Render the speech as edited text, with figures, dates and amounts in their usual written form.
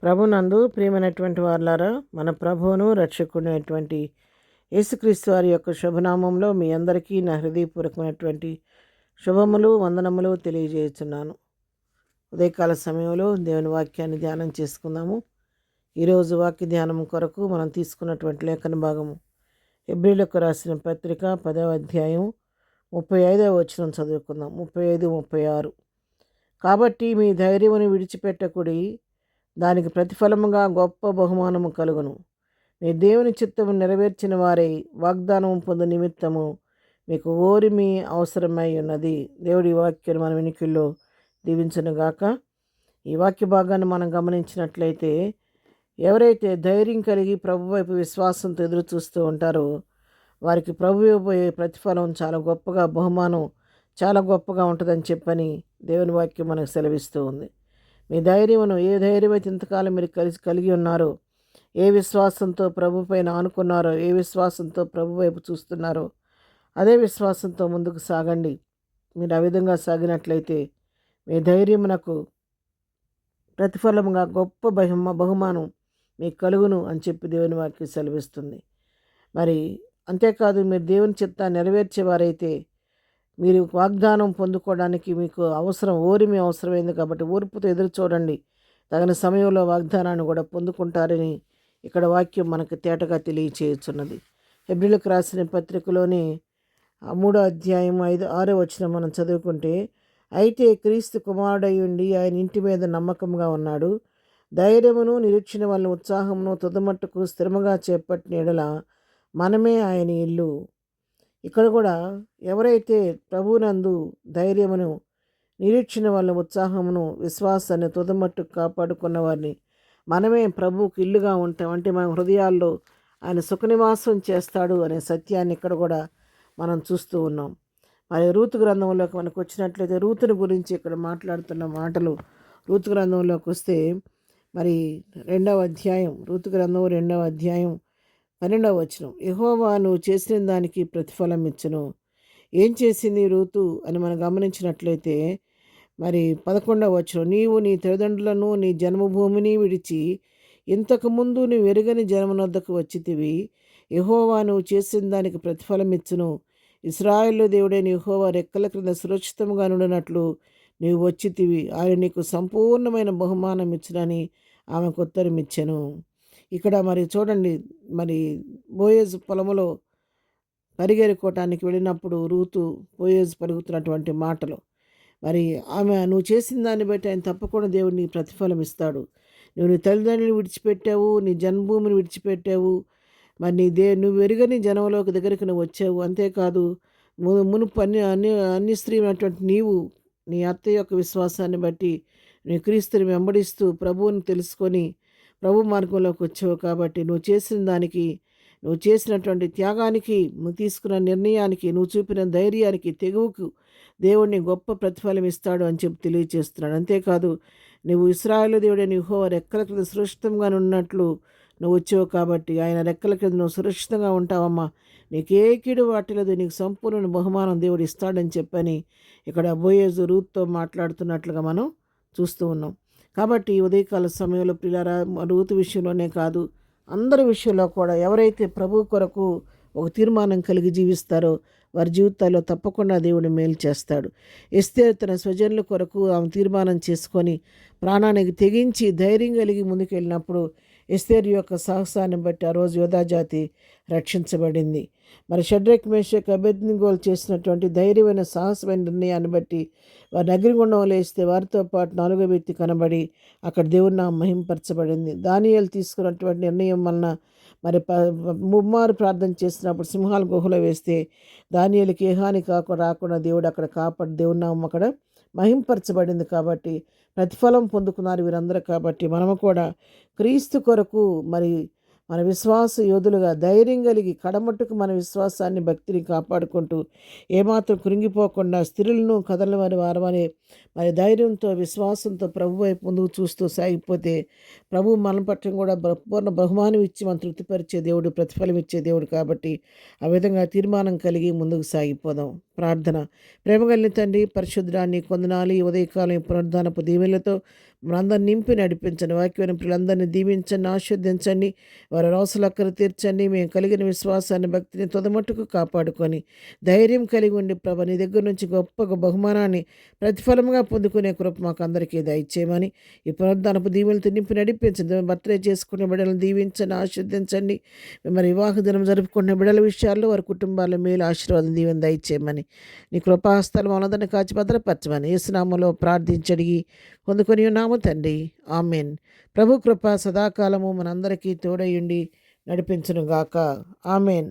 ప్రభునందు ప్రియమైనటువంటి వారులారా, మన ప్రభువును రక్షకుడైనటువంటి యేసుక్రీస్తు వారి యొక్క శుభనామంలో మీ అందరికీ నా హృదయపూర్వకమైనటువంటి శుభములు వందనములు తెలియజేస్తున్నాను. ఉదయకాల సమయంలో దేవుని వాక్యాన్ని ధ్యానం చేసుకుందాము. ఈరోజు వాక్య ధ్యానం కొరకు మనం తీసుకున్నటువంటి లేఖన భాగము హెబ్రీయులకు రాసిన పత్రిక 10వ అధ్యాయం 35వ వచనం చదువుకుందాం. 35, 36. కాబట్టి మీ ధైర్యమును విడిచిపెట్టకుడి, దానికి ప్రతిఫలముగా గొప్ప బహుమానము కలుగును. మీ దేవుని చిత్తము నెరవేర్చిన వారై వాగ్దానము పొందు నిమిత్తము మీకు ఓరిమి అవసరమై ఉన్నది. దేవుడి వాక్యాన్ని మన వెనుకల్లో దీవించునుగాక. ఈ వాక్య భాగాన్ని మనం గమనించినట్లయితే, ఎవరైతే ధైర్యం కలిగి ప్రభు వైపు విశ్వాసంతో ఎదురు చూస్తూ ఉంటారో వారికి ప్రభు ఇవ్వబోయే ప్రతిఫలం చాలా గొప్పగా, బహుమానం చాలా గొప్పగా ఉంటుందని చెప్పని దేవుని వాక్యం మనకు సెలవిస్తూ ఉంది. మీ ధైర్యమును, ఏ ధైర్యం అయితే ఇంతకాలం మీరు కలిగి ఉన్నారో, ఏ విశ్వాసంతో ప్రభు పైన ఆనుకున్నారో, ఏ విశ్వాసంతో ప్రభు వైపు చూస్తున్నారో, అదే విశ్వాసంతో ముందుకు సాగండి. మీరు ఆ విధంగా సాగినట్లయితే మీ ధైర్యమునకు ప్రతిఫలముగా గొప్ప బహుమానం మీకు కలుగును అని చెప్పి దేవుని వాక్యం సెలవిస్తుంది. మరి అంతేకాదు, మీరు దేవుని చిత్తాన్ని నెరవేర్చేవారైతే మీరు వాగ్దానం పొందుకోవడానికి మీకు ఓరిమి అవసరమైంది. కాబట్టి ఓర్పుతో ఎదురు చూడండి, తగిన సమయంలో వాగ్దానాన్ని కూడా పొందుకుంటారని ఇక్కడ వాక్యం మనకు తేటగా తెలియచేయుచున్నది. హెబ్రీయులకు రాసిన పత్రికలోని 3వ అధ్యాయం 5-6 వచనం మనం చదువుకుంటే, అయితే క్రీస్తు కుమారుడై ఉండి ఆయన ఇంటి మీద నమ్మకంగా ఉన్నాడు. ధైర్యమును నిరీక్షణ వల్ల ఉత్సాహమును తుదమట్టుకు స్థిరముగా చేపట్టిన ఎడల మనమే ఆయన ఇల్లు. ఇక్కడ కూడా ఎవరైతే ప్రభువునందు ధైర్యమును, నిరీక్షణ వల్ల ఉత్సాహమును, విశ్వాసాన్ని తుదమట్టు కాపాడుకున్న వారిని మనమే ప్రభువుకు ఇల్లుగా ఉంటాం. అంటే మన హృదయాల్లో ఆయన సుఖనివాసం చేస్తాడు అనే సత్యాన్ని ఇక్కడ కూడా మనం చూస్తూ ఉన్నాం. మరి రూతు గ్రంథంలోకి మనకు వచ్చినట్లయితే, రూతుని గురించి ఇక్కడ మాట్లాడుతున్న మాటలు రూతు గ్రంథంలోకి వస్తే, మరి 2వ అధ్యాయం, రూతు గ్రంథం 2వ అధ్యాయం 12వ వచనం, యెహోవా నువ్వు చేసిన దానికి ప్రతిఫలం ఇచ్చును. ఏం చేసింది రూతు అని మనం గమనించినట్లయితే, మరి 11వ వచనం, నీవు నీ తల్లిదండ్రులను నీ జన్మభూమిని విడిచి ఇంతకుముందు నువ్వు ఎరుగని జనమునొద్దకు వచ్చితివి. యెహోవా నువ్వు చేసిన దానికి ప్రతిఫలం ఇచ్చును. ఇశ్రాయేలు దేవుడైన యెహోవా రెక్కల క్రింద సురక్షితంగా నుండినట్లు నీవు వచ్చితివి. ఆయన నీకు సంపూర్ణమైన బహుమానం ఇచ్చునని ఆమెకు ఉత్తరం ఇచ్చెను. ఇక్కడ మరి చూడండి, మరి బోయేజు పొలములో పరిగెరుకోవటానికి వెళ్ళినప్పుడు రూతు బోయేజు పలుకుతున్నటువంటి మాటలు, మరి ఆమె నువ్వు చేసిన దాన్ని బట్టి ఆయన తప్పకుండా దేవుడు నీ ప్రతిఫలం ఇస్తాడు. నువ్వు నీ తల్లిదండ్రులను విడిచిపెట్టావు, నీ జన్మభూమిని విడిచిపెట్టావు, మరి నువ్వు ఎరుగని జనంలోకి దగ్గరికి నువ్వు వచ్చావు. అంతేకాదు, మునుపు అన్ని స్త్రీ అయినటువంటి నీవు నీ అత్త యొక్క విశ్వాసాన్ని బట్టి నీ క్రీస్తుని వెంబడిస్తూ ప్రభువుని తెలుసుకొని ప్రభు మార్గంలోకి వచ్చావు. కాబట్టి నువ్వు చేసిన దానికి, నువ్వు చేసినటువంటి త్యాగానికి, నువ్వు తీసుకున్న నిర్ణయానికి, నువ్వు చూపిన ధైర్యానికి, తెగువకు దేవుడిని గొప్ప ప్రతిఫలం ఇస్తాడు అని చెప్పి తెలియజేస్తున్నాడు. అంతేకాదు, నువ్వు ఇశ్రాయేలు దేవుడైన యెహోవా రెక్కల క్రింద సురక్షితంగా ఉన్నట్లు నువ్వు వచ్చావు. కాబట్టి ఆయన రెక్కల క్రింద నువ్వు సురక్షితంగా ఉంటావమ్మా, నీకు ఏ కీడు వాటిలేదు, నీకు సంపూర్ణ బహుమానం దేవుడు ఇస్తాడని చెప్పని ఇక్కడ బోయేజు రూత్తో మాట్లాడుతున్నట్లుగా మనం చూస్తూ ఉన్నాం. కాబట్టి ఉదయకాల సమయంలో ప్రియులారా, రూతు విషయంలోనే కాదు, అందరి విషయంలో కూడా ఎవరైతే ప్రభు కొరకు ఒక తీర్మానం కలిగి జీవిస్తారో వారి జీవితాల్లో తప్పకుండా దేవుడు మేలు చేస్తాడు. ఎస్తేరు తన స్వజనుల కొరకు ఆమె తీర్మానం చేసుకొని ప్రాణానికి తెగించి ధైర్యం కలిగి ముందుకెళ్ళినప్పుడు ఎస్తేరు యొక్క సాహసాన్ని బట్టి ఆ రోజు యోధా జాతి రక్షించబడింది. మరి షడ్రక్, మేషక్, అబేద్నెగోలు చేసినటువంటి ధైర్యమైన సాహసమైన నిర్ణయాన్ని బట్టి వారిని అగ్నిగుండంలో వేస్తే వారితో పాటు 4వ వ్యక్తి కనబడి అక్కడ దేవుని నామం మహింపరచబడింది. దానియేలు తీసుకున్నటువంటి నిర్ణయం వలన మరి ముమ్మారు ప్రార్థన చేసినప్పుడు సింహాల గుహలో వేస్తే దానియేలుకి ఏ హాని రాకుండా దేవుడు అక్కడ కాపాడి దేవుని నామం అక్కడ మహింపరచబడింది. కాబట్టి ప్రతిఫలం పొందుకున్నారు వీరందరూ. కాబట్టి మనము కూడా క్రీస్తు కొరకు మరి మన విశ్వాస యోధులుగా ధైర్యం కలిగి కడమట్టుకు మన విశ్వాసాన్ని, భక్తిని కాపాడుకుంటూ ఏమాత్రం కృంగిపోకుండా స్థిరులను కదలని వారమనే మరి ధైర్యంతో, విశ్వాసంతో ప్రభు వైపు ముందుకు చూస్తూ సాగిపోతే ప్రభు మన పట్ల కూడా పూర్ణ బహుమానం ఇచ్చి మనం తృప్తిపరిచే దేవుడు, ప్రతిఫలం ఇచ్చే దేవుడు. కాబట్టి ఆ విధంగా తీర్మానం కలిగి ముందుకు సాగిపోదాం. ప్రార్థన. ప్రేమగలిగిన తండ్రి, పరిశుద్ధాన్ని కొందనాలి ఉదయకాలం పునరుద్ధానపు దీవెనలతో మనందరిని నింపి నడిపించండి. వాక్యమైన పిల్లలందరినీ దీవించండి, ఆశీర్వదించండి. వారి అవసరాలు తీర్చండి. మేము కలిగిన విశ్వాసాన్ని, భక్తిని తుదమట్టుకు కాపాడుకొని ధైర్యం కలిగి ఉండి ప్రభు నీ దగ్గర నుంచి గొప్ప బహుమానాన్ని ప్రతిఫలంగా పొందుకునే కృప మాకు అందరికీ దయచేయమని ఈ పునరుద్ధానపు దీవెనలతో నింపి నడిపించండి. బర్త్డే చేసుకునే బిడ్డలను దీవించండి, ఆశీర్వదించండి. మరి వివాహ దినం జరుపుకునే బిడ్డల విషయాల్లో వారి కుటుంబాల మేలు ఆశీర్వాదం దీవెన దయచేయమని నీ కృపాహస్తాలు మనందరినీ కాచి భద్రపరచమని యేసునామములో ప్రార్థించడిగి పొందుకొని ఉన్నాము తండ్రి. ఆమెన్. ప్రభు కృప సదాకాలము మనందరికీ తోడయుండి నడిపించునుగాక. ఆమెన్.